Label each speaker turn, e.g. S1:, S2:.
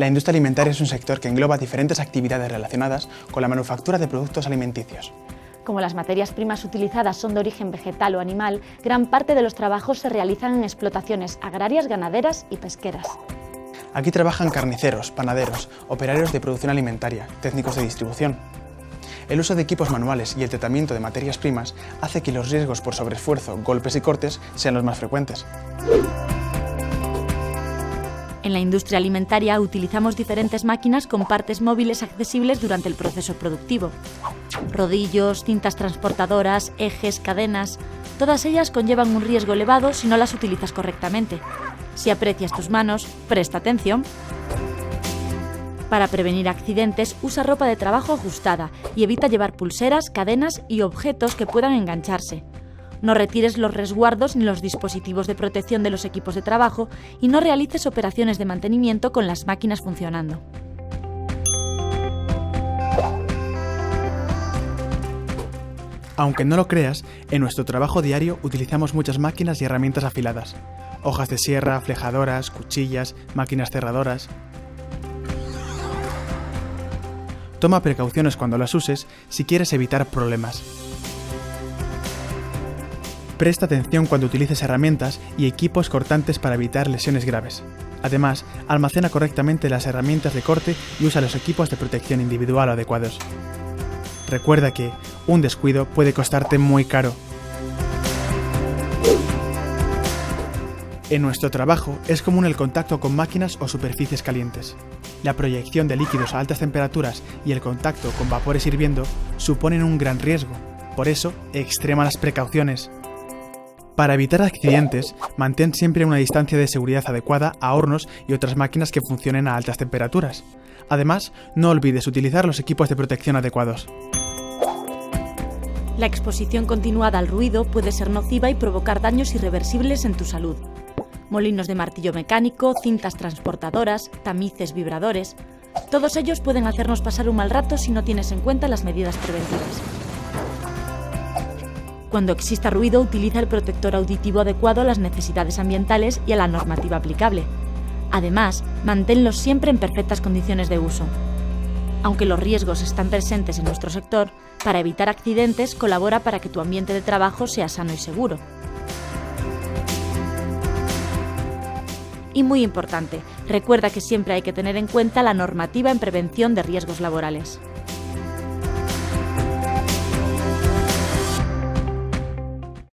S1: La industria alimentaria es un sector que engloba diferentes actividades relacionadas con la manufactura de productos alimenticios.
S2: Como las materias primas utilizadas son de origen vegetal o animal, gran parte de los trabajos se realizan en explotaciones agrarias, ganaderas y pesqueras.
S1: Aquí trabajan carniceros, panaderos, operarios de producción alimentaria, técnicos de distribución. El uso de equipos manuales y el tratamiento de materias primas hace que los riesgos por sobreesfuerzo, golpes y cortes sean los más frecuentes.
S2: En la industria alimentaria utilizamos diferentes máquinas con partes móviles accesibles durante el proceso productivo. Rodillos, cintas transportadoras, ejes, cadenas... Todas ellas conllevan un riesgo elevado si no las utilizas correctamente. Si aprecias tus manos, presta atención. Para prevenir accidentes, usa ropa de trabajo ajustada y evita llevar pulseras, cadenas y objetos que puedan engancharse. No retires los resguardos ni los dispositivos de protección de los equipos de trabajo y no realices operaciones de mantenimiento con las máquinas funcionando.
S1: Aunque no lo creas, en nuestro trabajo diario utilizamos muchas máquinas y herramientas afiladas. Hojas de sierra, flejadoras, cuchillas, máquinas cerradoras. Toma precauciones cuando las uses si quieres evitar problemas. Presta atención cuando utilices herramientas y equipos cortantes para evitar lesiones graves. Además, almacena correctamente las herramientas de corte y usa los equipos de protección individual adecuados. Recuerda que un descuido puede costarte muy caro. En nuestro trabajo es común el contacto con máquinas o superficies calientes. La proyección de líquidos a altas temperaturas y el contacto con vapores hirviendo suponen un gran riesgo. Por eso, extrema las precauciones. Para evitar accidentes, mantén siempre una distancia de seguridad adecuada a hornos y otras máquinas que funcionen a altas temperaturas. Además, no olvides utilizar los equipos de protección adecuados.
S2: La exposición continuada al ruido puede ser nociva y provocar daños irreversibles en tu salud. Molinos de martillo mecánico, cintas transportadoras, tamices vibradores... Todos ellos pueden hacernos pasar un mal rato si no tienes en cuenta las medidas preventivas. Cuando exista ruido, utiliza el protector auditivo adecuado a las necesidades ambientales y a la normativa aplicable. Además, manténlos siempre en perfectas condiciones de uso. Aunque los riesgos están presentes en nuestro sector, para evitar accidentes colabora para que tu ambiente de trabajo sea sano y seguro. Y muy importante, recuerda que siempre hay que tener en cuenta la normativa en prevención de riesgos laborales.